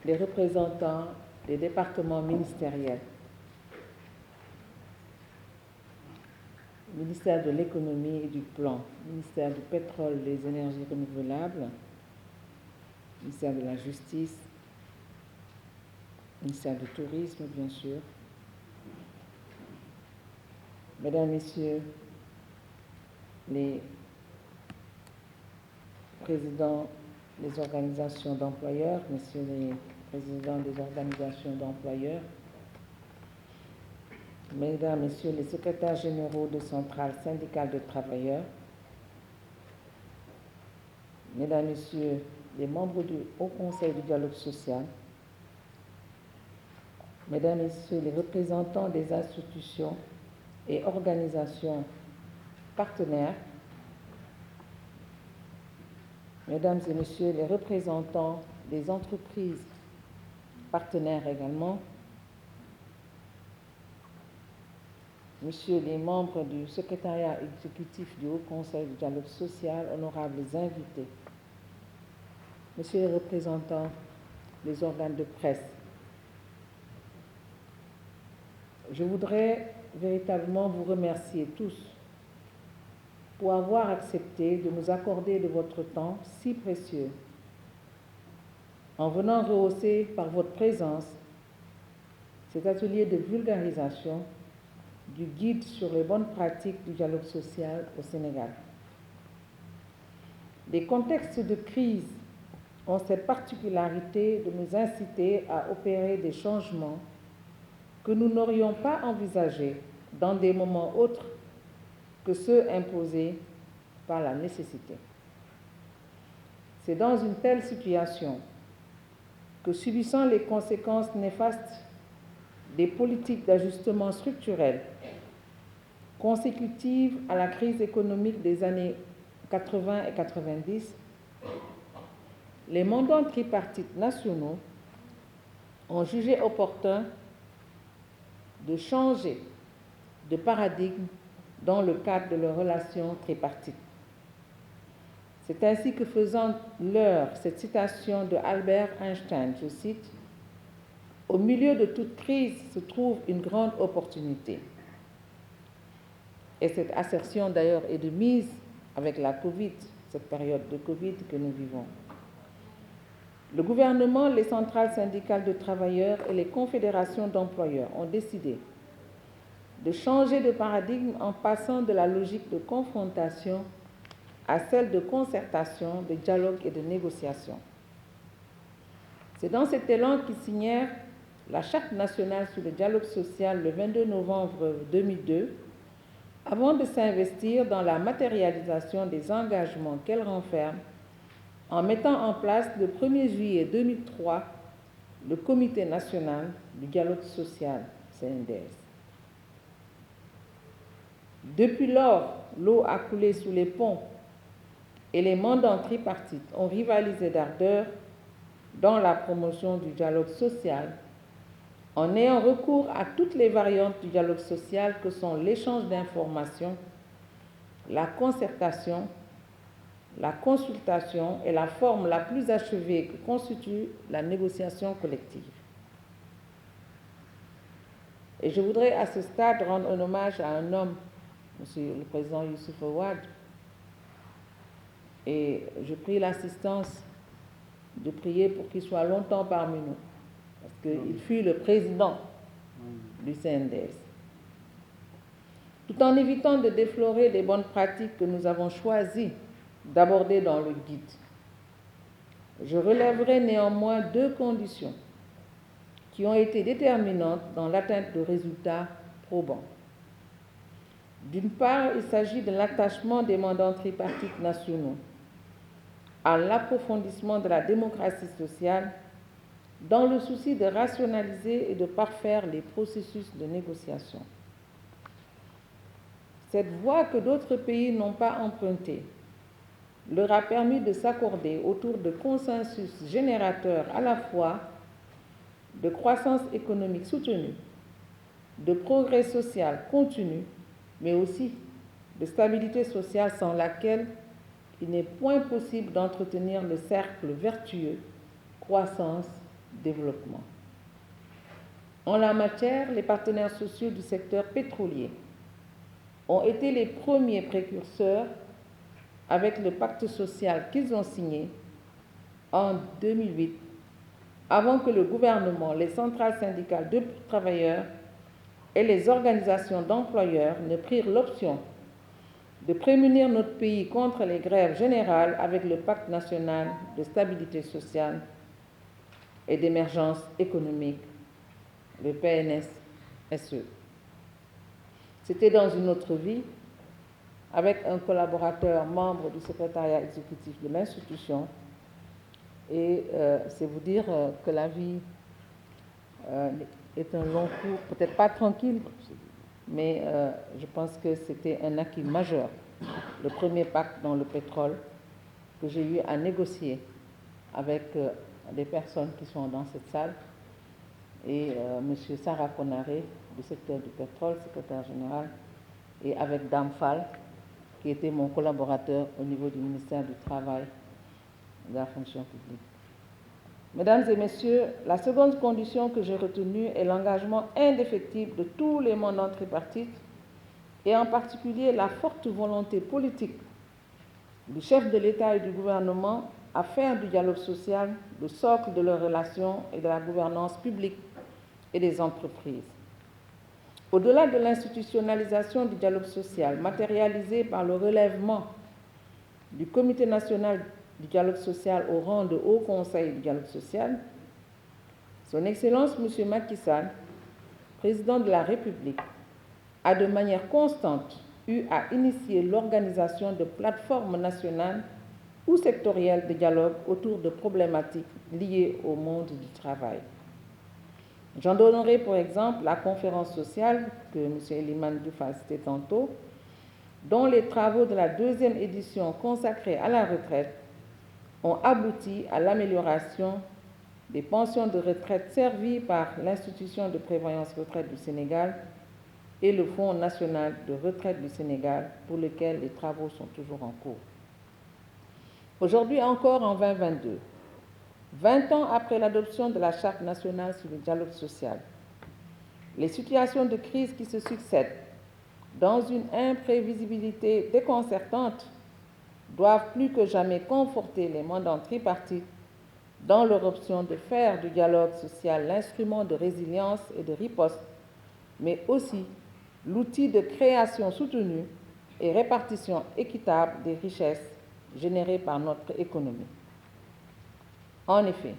les représentants des départements ministériels, ministère de l'économie et du plan, ministère du pétrole et des énergies renouvelables, ministère de la justice, ministère du tourisme, bien sûr. Mesdames, Messieurs les présidents des organisations d'employeurs, Messieurs les présidents des organisations d'employeurs, Mesdames, Messieurs les secrétaires généraux de centrales syndicales de travailleurs, Mesdames, Messieurs les membres du Haut Conseil du dialogue social, Mesdames, Messieurs les représentants des institutions et organisations partenaires, Mesdames et Messieurs les représentants des entreprises partenaires également, Messieurs les membres du secrétariat exécutif du Haut Conseil du dialogue social, honorables invités, Messieurs les représentants des organes de presse, je voudrais véritablement vous remercier tous pour avoir accepté de nous accorder de votre temps si précieux en venant rehausser par votre présence cet atelier de vulgarisation du guide sur les bonnes pratiques du dialogue social au Sénégal. Les contextes de crise ont cette particularité de nous inciter à opérer des changements que nous n'aurions pas envisagés dans des moments autres que ceux imposés par la nécessité. C'est dans une telle situation que, subissant les conséquences néfastes des politiques d'ajustement structurel consécutives à la crise économique des années 80 et 90, les mandants tripartites nationaux ont jugé opportun de changer de paradigme dans le cadre de leurs relations tripartites. C'est ainsi que, faisant leur cette citation de Albert Einstein, je cite, « Au milieu de toute crise se trouve une grande opportunité ». Et cette assertion d'ailleurs est de mise avec la Covid, cette période de Covid que nous vivons. Le gouvernement, les centrales syndicales de travailleurs et les confédérations d'employeurs ont décidé de changer de paradigme en passant de la logique de confrontation à celle de concertation, de dialogue et de négociation. C'est dans cet élan qu'ils signèrent la Charte nationale sur le dialogue social le 22 novembre 2002, avant de s'investir dans la matérialisation des engagements qu'elle renferme en mettant en place le 1er juillet 2003 le Comité national du dialogue social, CNDS. Depuis lors, l'eau a coulé sous les ponts et les mandants tripartites ont rivalisé d'ardeur dans la promotion du dialogue social en ayant recours à toutes les variantes du dialogue social que sont l'échange d'informations, la concertation, la consultation et la forme la plus achevée que constitue la négociation collective. Et je voudrais à ce stade rendre un hommage à un homme, Monsieur le Président Youssouf Ouad, et je prie l'assistance de prier pour qu'il soit longtemps parmi nous, parce qu'il fut le président du CNDS. Tout en évitant de déflorer les bonnes pratiques que nous avons choisi d'aborder dans le guide, je relèverai néanmoins deux conditions qui ont été déterminantes dans l'atteinte de résultats probants. D'une part, il s'agit de l'attachement des mandants tripartites nationaux à l'approfondissement de la démocratie sociale dans le souci de rationaliser et de parfaire les processus de négociation. Cette voie que d'autres pays n'ont pas empruntée leur a permis de s'accorder autour de consensus générateurs à la fois de croissance économique soutenue, de progrès social continu, mais aussi de stabilité sociale sans laquelle il n'est point possible d'entretenir le cercle vertueux croissance, développement. En la matière, les partenaires sociaux du secteur pétrolier ont été les premiers précurseurs avec le pacte social qu'ils ont signé en 2008, avant que le gouvernement, les centrales syndicales de travailleurs et les organisations d'employeurs ne prirent l'option de prémunir notre pays contre les grèves générales avec le pacte national de stabilité sociale et d'émergence économique, le PNSSE. C'était dans une autre vie, avec un collaborateur membre du secrétariat exécutif de l'institution. Et c'est vous dire que la vie est un long cours, peut-être pas tranquille, mais je pense que c'était un acquis majeur, le premier pacte dans le pétrole que j'ai eu à négocier avec des personnes qui sont dans cette salle, et M. Sarah Konaré, du secteur du pétrole, secrétaire général, et avec Dame Fall, qui était mon collaborateur au niveau du ministère du Travail et de la fonction publique. Mesdames et messieurs, la seconde condition que j'ai retenue est l'engagement indéfectible de tous les mandants tripartites et en particulier la forte volonté politique du chef de l'État et du gouvernement à faire du dialogue social le socle de leurs relations et de la gouvernance publique et des entreprises. Au-delà de l'institutionnalisation du dialogue social, matérialisée par le relèvement du Comité national du dialogue social au rang de Haut Conseil du dialogue social, Son Excellence M. Macky Sall, président de la République, a de manière constante eu à initier l'organisation de plateformes nationales ou sectorielles de dialogue autour de problématiques liées au monde du travail. J'en donnerai pour exemple la conférence sociale que M. Eliman Diouf a citée tantôt, dont les travaux de la deuxième édition consacrée à la retraite ont abouti à l'amélioration des pensions de retraite servies par l'Institution de prévoyance retraite du Sénégal et le Fonds national de retraite du Sénégal, pour lequel les travaux sont toujours en cours. Aujourd'hui encore, en 2022, 20 ans après l'adoption de la Charte nationale sur le dialogue social, les situations de crise qui se succèdent dans une imprévisibilité déconcertante doivent plus que jamais conforter les mandants tripartites dans leur option de faire du dialogue social l'instrument de résilience et de riposte, mais aussi l'outil de création soutenue et répartition équitable des richesses générées par notre économie. En effet,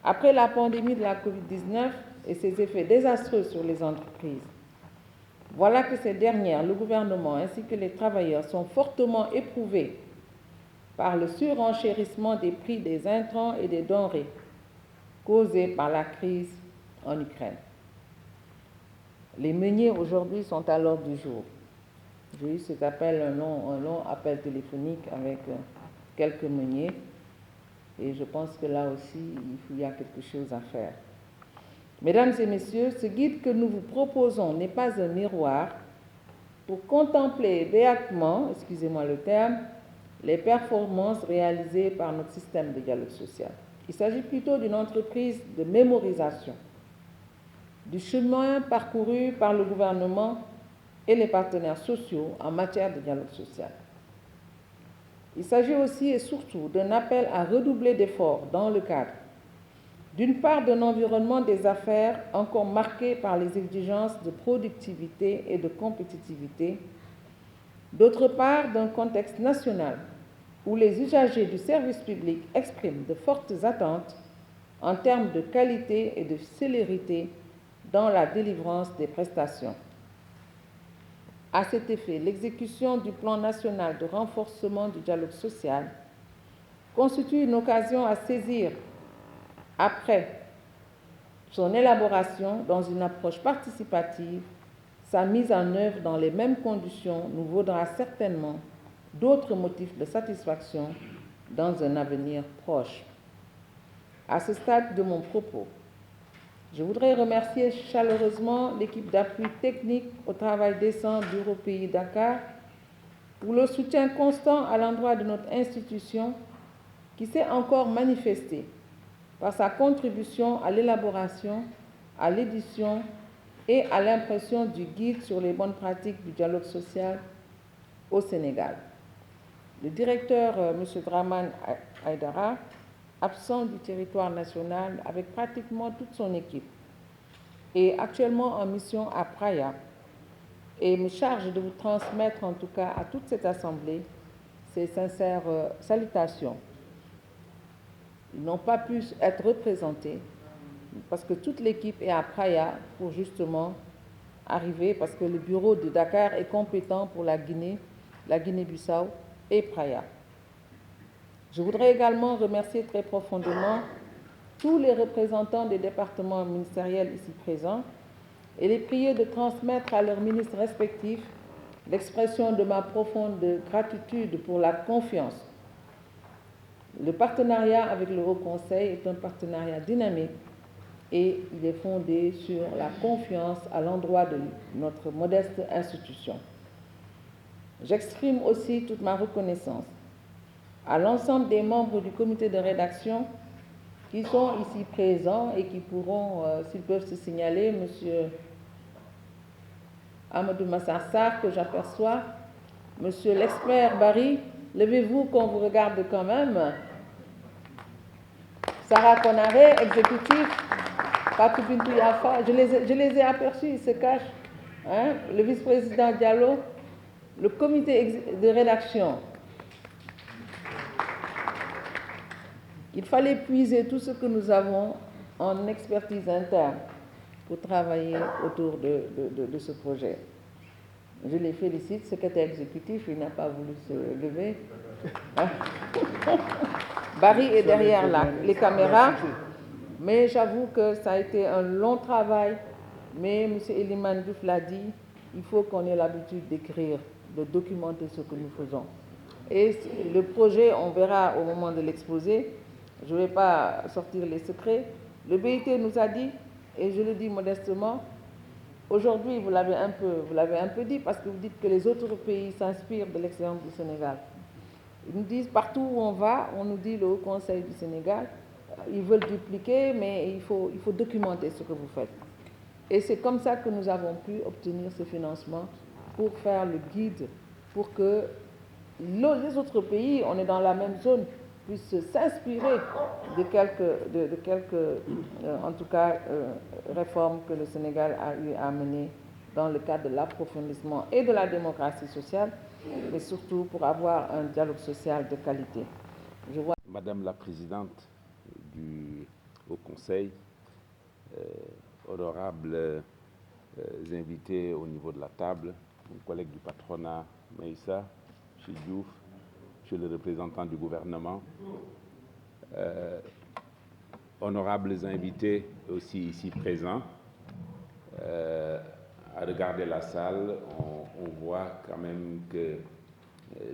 après la pandémie de la Covid-19 et ses effets désastreux sur les entreprises, voilà que ces dernières, le gouvernement ainsi que les travailleurs sont fortement éprouvés par le surenchérissement des prix des intrants et des denrées causés par la crise en Ukraine. Les meuniers aujourd'hui sont à l'ordre du jour. J'ai eu cet appel, un long appel téléphonique avec quelques meuniers, et je pense que là aussi, il y a quelque chose à faire. Mesdames et messieurs, ce guide que nous vous proposons n'est pas un miroir pour contempler béatement, excusez-moi le terme, les performances réalisées par notre système de dialogue social. Il s'agit plutôt d'une entreprise de mémorisation du chemin parcouru par le gouvernement et les partenaires sociaux en matière de dialogue social. Il s'agit aussi et surtout d'un appel à redoubler d'efforts dans le cadre, d'une part, d'un environnement des affaires encore marqué par les exigences de productivité et de compétitivité, d'autre part, d'un contexte national où les usagers du service public expriment de fortes attentes en termes de qualité et de célérité dans la délivrance des prestations. À cet effet, l'exécution du plan national de renforcement du dialogue social constitue une occasion à saisir après son élaboration dans une approche participative. Sa mise en œuvre dans les mêmes conditions nous vaudra certainement d'autres motifs de satisfaction dans un avenir proche. À ce stade de mon propos, je voudrais remercier chaleureusement l'équipe d'appui technique au travail décent Bureau Pays Dakar pour le soutien constant à l'endroit de notre institution qui s'est encore manifesté par sa contribution à l'élaboration, à l'édition et à l'impression du guide sur les bonnes pratiques du dialogue social au Sénégal. Le directeur, M. Draman Aïdara, absent du territoire national avec pratiquement toute son équipe, est actuellement en mission à Praia et me charge de vous transmettre en tout cas à toute cette assemblée ses sincères salutations. Ils n'ont pas pu être représentés parce que toute l'équipe est à Praia pour justement arriver, parce que le bureau de Dakar est compétent pour la Guinée-Bissau et Praia. Je voudrais également remercier très profondément tous les représentants des départements ministériels ici présents et les prier de transmettre à leurs ministres respectifs l'expression de ma profonde gratitude pour la confiance. Le partenariat avec le Haut Conseil est un partenariat dynamique et il est fondé sur la confiance à l'endroit de notre modeste institution. J'exprime aussi toute ma reconnaissance à l'ensemble des membres du comité de rédaction qui sont ici présents et qui pourront, s'ils peuvent se signaler, M. Amadou Massarsar, que j'aperçois, M. l'expert Barry, levez-vous qu'on vous regarde quand même, Sarah Konaré, exécutif, Fatou Bintou Yafa, je les ai aperçus, ils se cachent, hein, le vice-président Diallo, le comité de rédaction. Il fallait puiser tout ce que nous avons en expertise interne pour travailler autour de ce projet. Je les félicite, secrétaire exécutif, il n'a pas voulu se lever. Barry est derrière les caméras, mais j'avoue que ça a été un long travail. Mais M. Eliman Diouf l'a dit, il faut qu'on ait l'habitude d'écrire, de documenter ce que nous faisons. Et le projet, on verra au moment de l'exposé, je ne vais pas sortir les secrets. Le BIT nous a dit, et je le dis modestement, aujourd'hui, vous l'avez un peu dit, parce que vous dites que les autres pays s'inspirent de l'excellence du Sénégal. Ils nous disent, partout où on va, on nous dit le Haut Conseil du Sénégal, ils veulent dupliquer, mais il faut documenter ce que vous faites. Et c'est comme ça que nous avons pu obtenir ce financement pour faire le guide, pour que les autres pays, on est dans la même zone, puissent s'inspirer de quelques en tout cas, réformes que le Sénégal a eu à mener dans le cadre de l'approfondissement et de la démocratie sociale, mais surtout pour avoir un dialogue social de qualité. Madame la Présidente du Haut Conseil, honorables invités au niveau de la table, mon collègue du patronat Maïssa, M. Diouf, M. le représentant du gouvernement, honorables invités aussi ici présents, à regarder la salle, on voit quand même que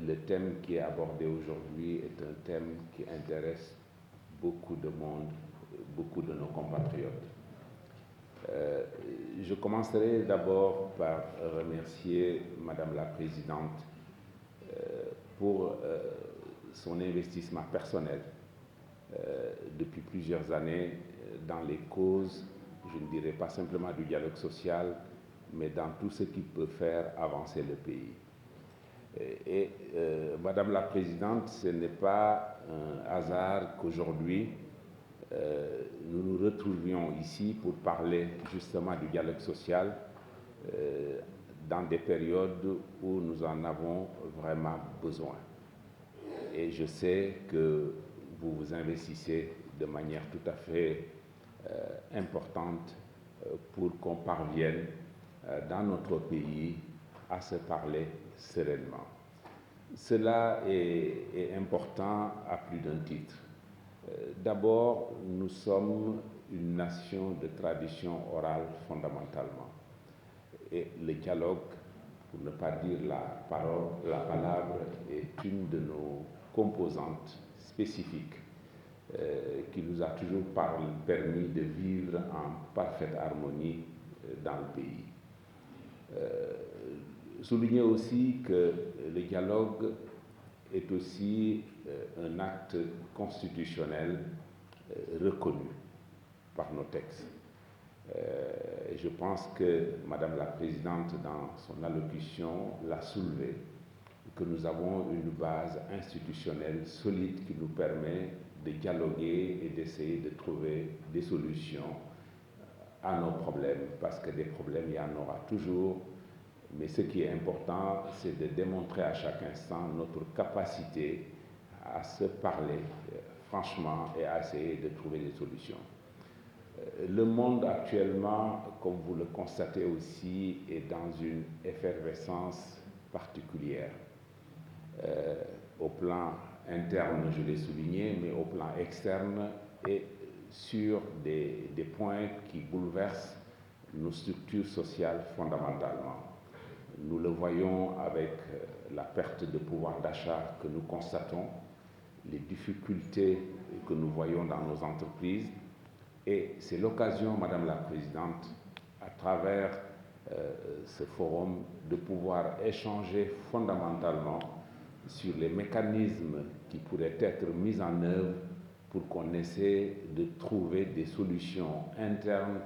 le thème qui est abordé aujourd'hui est un thème qui intéresse beaucoup de monde, beaucoup de nos compatriotes. Je commencerai d'abord par remercier Madame la Présidente pour son investissement personnel depuis plusieurs années dans les causes, je ne dirais pas simplement du dialogue social, mais dans tout ce qui peut faire avancer le pays. Et Madame la Présidente, ce n'est pas un hasard qu'aujourd'hui, nous nous retrouvions ici pour parler justement du dialogue social dans des périodes où nous en avons vraiment besoin. Et je sais que vous vous investissez de manière tout à fait importante pour qu'on parvienne dans notre pays à se parler sereinement. Cela est important à plus d'un titre. D'abord, nous sommes une nation de tradition orale fondamentalement. Et le dialogue, pour ne pas dire la palabre, est une de nos composantes spécifiques qui nous a toujours permis de vivre en parfaite harmonie dans le pays. Souligner aussi que le dialogue est aussi un acte constitutionnel reconnue par nos textes. Et je pense que Madame la Présidente, dans son allocution, l'a soulevé, que nous avons une base institutionnelle solide qui nous permet de dialoguer et d'essayer de trouver des solutions à nos problèmes, parce que des problèmes, il y en aura toujours, mais ce qui est important, c'est de démontrer à chaque instant notre capacité à se parler franchement et à essayer de trouver des solutions. Le monde actuellement, comme vous le constatez aussi, est dans une effervescence particulière. Au plan interne, je l'ai souligné, mais au plan externe et sur des points qui bouleversent nos structures sociales fondamentalement. Nous le voyons avec la perte de pouvoir d'achat que nous constatons, les difficultés que nous voyons dans nos entreprises. Et c'est l'occasion, Madame la Présidente, à travers ce forum, de pouvoir échanger fondamentalement sur les mécanismes qui pourraient être mis en œuvre pour qu'on essaie de trouver des solutions internes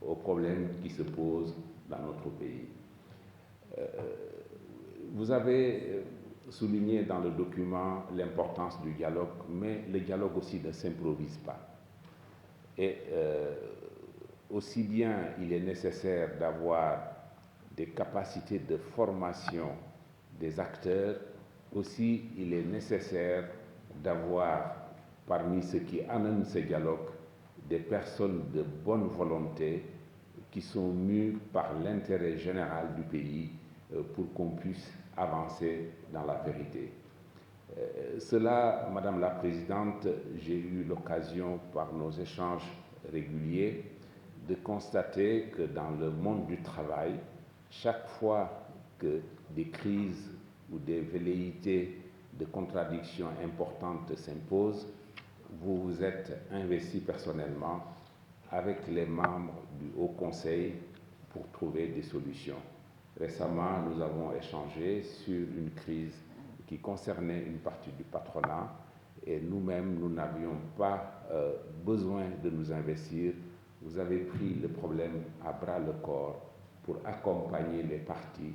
aux problèmes qui se posent dans notre pays. Vous avez souligné dans le document l'importance du dialogue, mais le dialogue aussi ne s'improvise pas. Et aussi bien il est nécessaire d'avoir des capacités de formation des acteurs, aussi il est nécessaire d'avoir parmi ceux qui animent ce dialogue des personnes de bonne volonté qui sont mues par l'intérêt général du pays pour qu'on puisse avancer dans la vérité. Cela, Madame la Présidente, j'ai eu l'occasion par nos échanges réguliers de constater que dans le monde du travail, chaque fois que des crises ou des velléités de contradictions importantes s'imposent, vous vous êtes investi personnellement avec les membres du Haut Conseil pour trouver des solutions. Récemment, nous avons échangé sur une crise qui concernait une partie du patronat et nous-mêmes, nous n'avions pas besoin de nous investir. Vous avez pris le problème à bras-le-corps pour accompagner les parties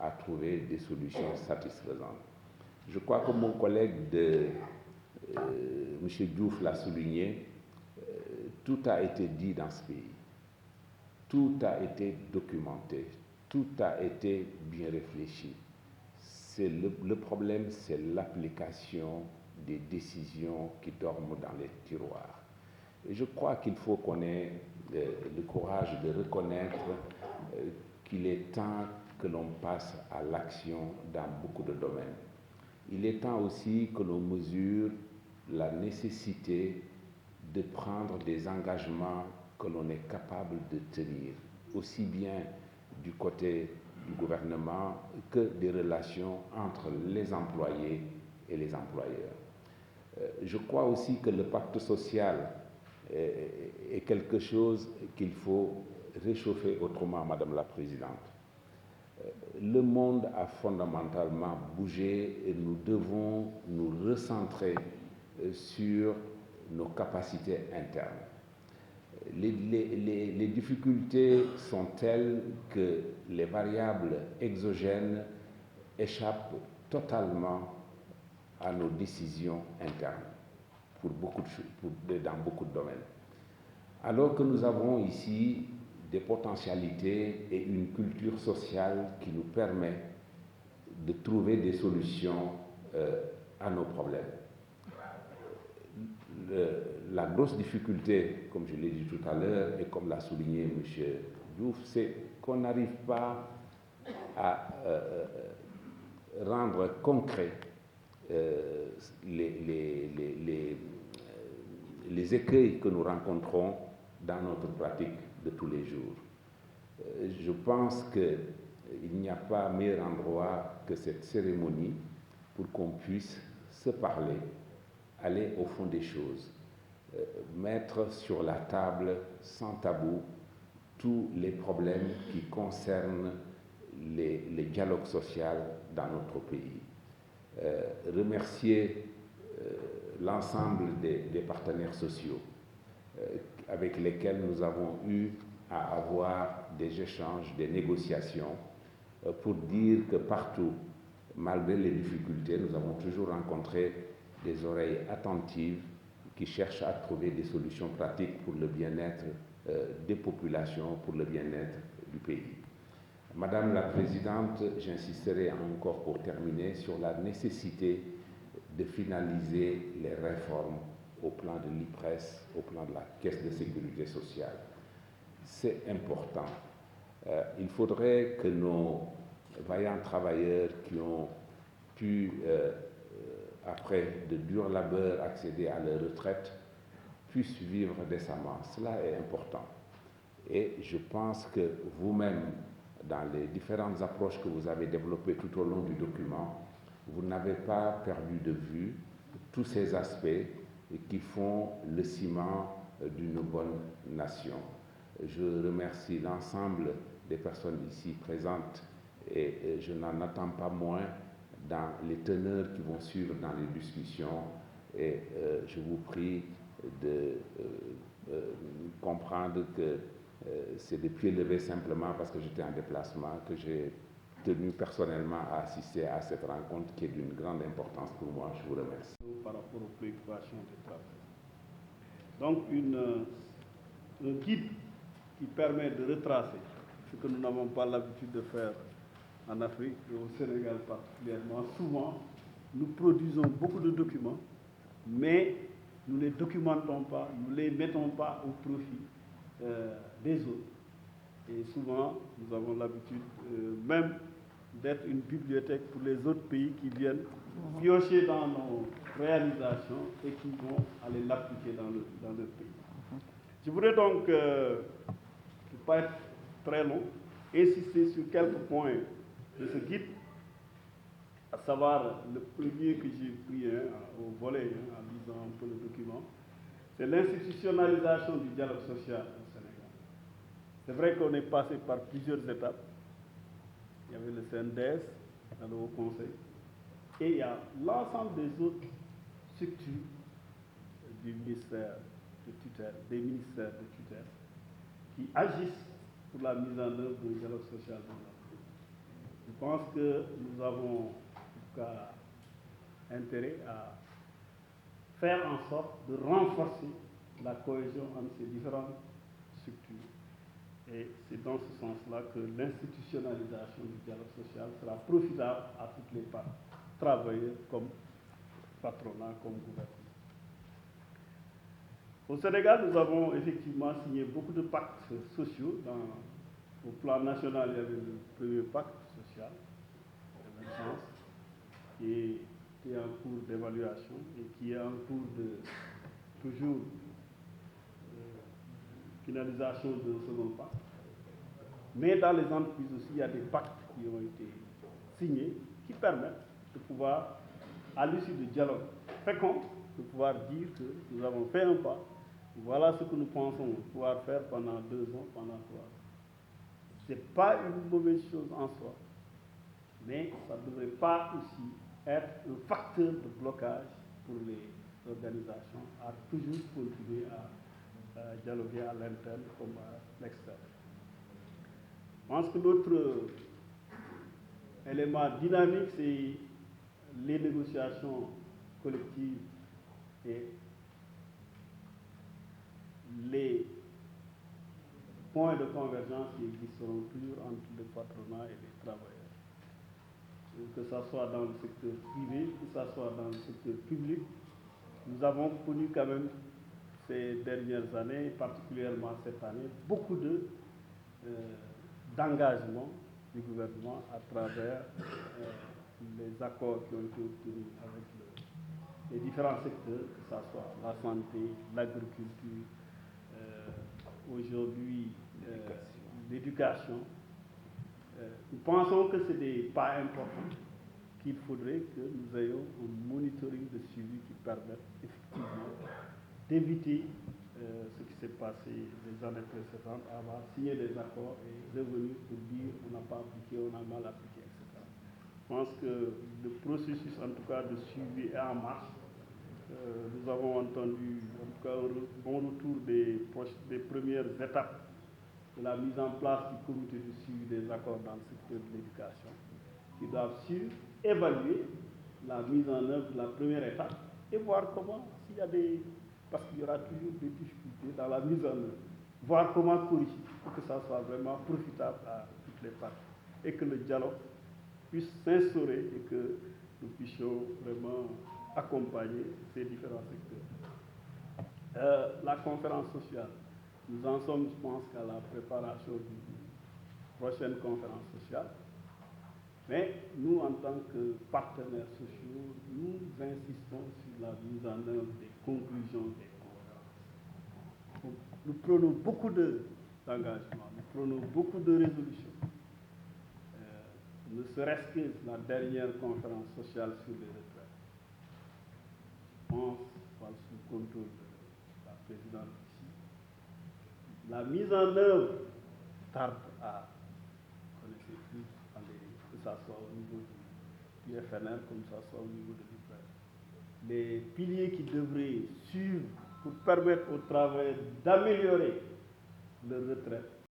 à trouver des solutions satisfaisantes. Je crois que mon collègue M. Diouf l'a souligné, tout a été dit dans ce pays, tout a été documenté, tout a été bien réfléchi. Le problème, c'est l'application des décisions qui dorment dans les tiroirs. Et je crois qu'il faut qu'on ait le courage de reconnaître qu'il est temps que l'on passe à l'action dans beaucoup de domaines. Il est temps aussi que l'on mesure la nécessité de prendre des engagements que l'on est capable de tenir, aussi bien du côté du gouvernement que des relations entre les employés et les employeurs. Je crois aussi que le pacte social est quelque chose qu'il faut réchauffer autrement, Madame la Présidente. Le monde a fondamentalement bougé et nous devons nous recentrer sur nos capacités internes. Les difficultés sont telles que les variables exogènes échappent totalement à nos décisions internes dans beaucoup de domaines. Alors que nous avons ici des potentialités et une culture sociale qui nous permet de trouver des solutions à nos problèmes. La grosse difficulté, comme je l'ai dit tout à l'heure et comme l'a souligné M. Diouf, c'est qu'on n'arrive pas à rendre concret les écueils que nous rencontrons dans notre pratique de tous les jours. Je pense qu'il n'y a pas meilleur endroit que cette cérémonie pour qu'on puisse se parler, aller au fond des choses, mettre sur la table sans tabou tous les problèmes qui concernent les dialogues sociaux dans notre pays. Remercier l'ensemble des partenaires sociaux, avec lesquels nous avons eu à avoir des échanges, des négociations, pour dire que partout, malgré les difficultés, nous avons toujours rencontré des oreilles attentives qui cherchent à trouver des solutions pratiques pour le bien-être des populations, pour le bien-être du pays. Madame la Présidente, j'insisterai encore pour terminer sur la nécessité de finaliser les réformes au plan de l'IPRES, au plan de la Caisse de sécurité sociale. C'est important. Il faudrait que nos vaillants travailleurs qui ont pu, après de durs labeurs, accéder à leur retraite, puissent vivre décemment. Cela est important. Et je pense que vous-même, dans les différentes approches que vous avez développées tout au long du document, vous n'avez pas perdu de vue tous ces aspects qui font le ciment d'une bonne nation. Je remercie l'ensemble des personnes ici présentes et je n'en attends pas moins dans les teneurs qui vont suivre dans les discussions et je vous prie de comprendre que c'est des pieds levés simplement parce que j'étais en déplacement que j'ai tenu personnellement à assister à cette rencontre qui est d'une grande importance pour moi. Je vous remercie. Par rapport aux préoccupations des travailleurs. Donc un guide qui permet de retracer ce que nous n'avons pas l'habitude de faire en Afrique et au Sénégal particulièrement. Souvent, nous produisons beaucoup de documents, mais nous ne les documentons pas, nous ne les mettons pas au profit des autres. Et souvent, nous avons l'habitude même d'être une bibliothèque pour les autres pays qui viennent piocher dans nos réalisations et qui vont aller l'appliquer dans leur pays. Je voudrais donc, pour ne pas être très long, insister sur quelques points de ce guide, à savoir le premier que j'ai pris au volet en lisant un peu le document, c'est l'institutionnalisation du dialogue social au Sénégal. C'est vrai qu'on est passé par plusieurs étapes. Il y avait le CNDS, dans le Haut Conseil, et il y a l'ensemble des autres structures du ministère de tutelle, des ministères de tutelle, qui agissent pour la mise en œuvre du dialogue social dans notre pays. Je pense que nous avons en tout cas intérêt à faire en sorte de renforcer la cohésion entre ces différentes structures. Et c'est dans ce sens-là que l'institutionnalisation du dialogue social sera profitable à toutes les parties, travailleurs comme patronat, comme gouvernement. Au Sénégal, nous avons effectivement signé beaucoup de pactes sociaux. Au plan national, il y avait le premier pacte social, l'émergence, qui est en cours d'évaluation et qui est en cours de toujours finalisation de second pacte. Mais dans les entreprises aussi, il y a des pactes qui ont été signés qui permettent de pouvoir, à l'issue du dialogue fécond, de pouvoir dire que nous avons fait un pas. Voilà ce que nous pensons pouvoir faire pendant 2 ans, pendant 3 ans. Ce n'est pas une mauvaise chose en soi, mais ça ne devrait pas aussi être un facteur de blocage pour les organisations à toujours continuer à dialoguer à l'interne comme à l'externe. Je pense que l'autre élément dynamique, c'est les négociations collectives et les points de convergence qui existeront toujours entre le patronat et les travailleurs. Que ce soit dans le secteur privé, que ce soit dans le secteur public, nous avons connu quand même ces dernières années, particulièrement cette année, beaucoup d'engagement du gouvernement à travers les accords qui ont été obtenus avec les différents secteurs, que ce soit la santé, l'agriculture, aujourd'hui l'éducation. Nous pensons que c'est des pas importants qu'il faudrait que nous ayons un monitoring de suivi qui permette effectivement d'éviter ce qui s'est passé les années précédentes, avoir signé des accords et revenir pour dire on n'a pas appliqué, on a mal appliqué, etc. Je pense que le processus en tout cas de suivi est en marche Nous avons entendu en tout cas un bon retour des premières étapes de la mise en place du comité de suivi des accords dans le secteur de l'éducation, qui doivent suivre, évaluer la mise en œuvre de la première étape et voir comment, s'il y a parce qu'il y aura toujours des difficultés dans la mise en œuvre, voir comment corriger pour que ça soit vraiment profitable à toutes les parties et que le dialogue puisse s'instaurer et que nous puissions vraiment accompagner ces différents secteurs. La conférence sociale, nous en sommes, je pense, qu'à la préparation d'une prochaine conférence sociale. Mais nous, en tant que partenaires sociaux, nous insistons sur la mise en œuvre des conclusions des conférences. Nous prenons beaucoup d'engagements, nous prenons beaucoup de résolutions. Ne serait-ce que la dernière conférence sociale sur les retraites. Je pense, sous le contrôle de la présidente ici, la mise en œuvre tarde à connaître plus, que ce soit au niveau du FNR comme que ce soit au niveau de l'UPR. Les piliers qui devraient suivre pour permettre aux travailleurs d'améliorer leur retraite